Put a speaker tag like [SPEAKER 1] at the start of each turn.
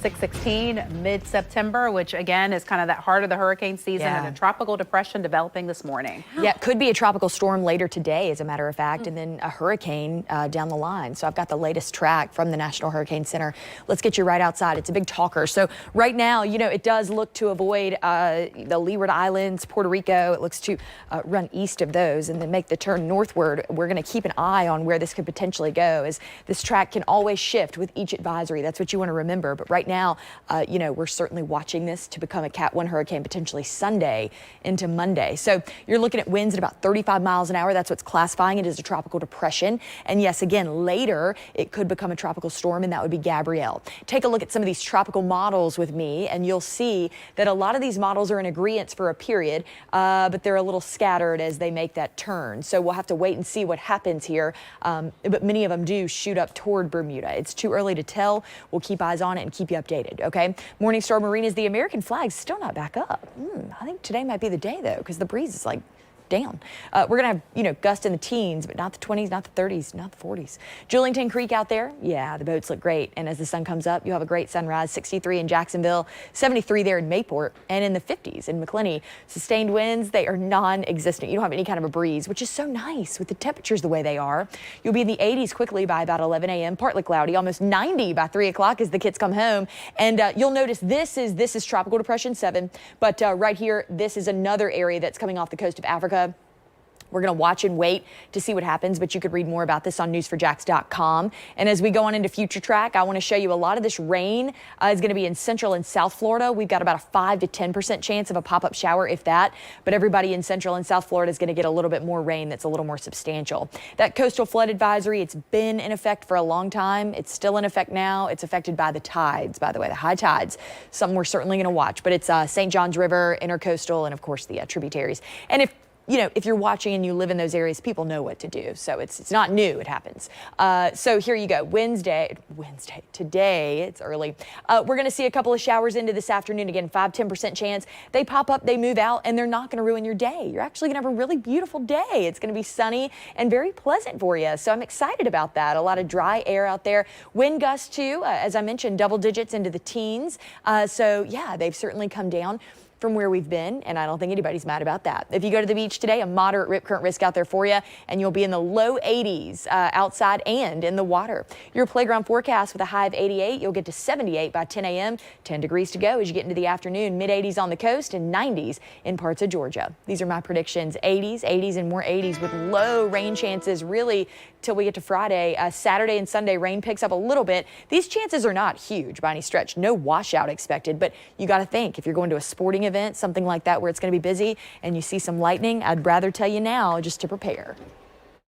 [SPEAKER 1] 6:16, mid-September, which again is kind of that heart of the hurricane season, and a tropical depression developing this morning.
[SPEAKER 2] Yeah, it could be a tropical storm later today, as a matter of fact, and then a hurricane down the line. So I've got the latest track from the National Hurricane Center. Let's get you right outside. It's a big talker. So right now, you know, it does look to avoid the Leeward Islands, Puerto Rico. It looks to run east of those and then make the turn northward. We're going to keep an eye on where this could potentially go, as this track can always shift with each advisory. That's what you want to remember. But right now, you know, we're certainly watching this to become a Cat 1 hurricane potentially Sunday into Monday. So you're looking at winds at about 35 miles an hour. That's what's classifying it as a tropical depression. And yes, again, later it could become a tropical storm, and that would be Gabrielle. Take a look at some of these tropical models with me, and you'll see that a lot of these models are in agreement for a period, but they're a little scattered as they make that turn. So we'll have to wait and see what happens here. But many of them do shoot up toward Bermuda. It's too early to tell. We'll keep eyes on it and keep you updated, okay? Morningstar Marinas, the American flag's still not back up. I think today might be the day, though, because the breeze is like down. We're going to have, you know, gusts in the teens, but not the 20s, not the 30s, not the 40s. Julington Creek out there, yeah, the boats look great. And as the sun comes up, you'll have a great sunrise. 63 in Jacksonville, 73 there in Mayport, and in the 50s in McClenny. Sustained winds, they are non-existent. You don't have any kind of a breeze, which is so nice with the temperatures the way they are. You'll be in the 80s quickly by about 11 a.m., partly cloudy, almost 90 by 3 o'clock as the kids come home. And you'll notice this is Tropical Depression 7, but right here, this is another area that's coming off the coast of Africa. We're going to watch and wait to see what happens, but you could read more about this on news4jax.com. And as we go on into future track, I want to show you a lot of this rain is going to be in Central and South Florida. We've got about a 5 to 10% chance of a pop-up shower, if that. But everybody in Central and South Florida is going to get a little bit more rain that's a little more substantial. That coastal flood advisory, it's been in effect for a long time. It's still in effect now. It's affected by the tides, by the way, the high tides. Something we're certainly going to watch. But it's St. Johns River, Intercoastal, and of course the tributaries. And if you're watching and you live in those areas, people know what to do. So it's not new, it happens. So here you go, Wednesday, today, it's early. We're going to see a couple of showers into this afternoon. Again, 5-10% chance. They pop up, they move out, and they're not going to ruin your day. You're actually going to have a really beautiful day. It's going to be sunny and very pleasant for you. So I'm excited about that. A lot of dry air out there. Wind gusts too, as I mentioned, double digits into the teens. So yeah, they've certainly come down from where we've been, and I don't think anybody's mad about that. If you go to the beach today, a moderate rip current risk out there for you, and you'll be in the low 80s outside and in the water. Your playground forecast with a high of 88, you'll get to 78 by 10 a.m., 10 degrees to go as you get into the afternoon, mid-80s on the coast and 90s in parts of Georgia. These are my predictions, 80s, and more 80s with low rain chances really till we get to Friday. Saturday and Sunday, rain picks up a little bit. These chances are not huge by any stretch. No washout expected, but you got to think if you're going to a sporting event, something like that where it's going to be busy and you see some lightning, I'd rather tell you now just to prepare.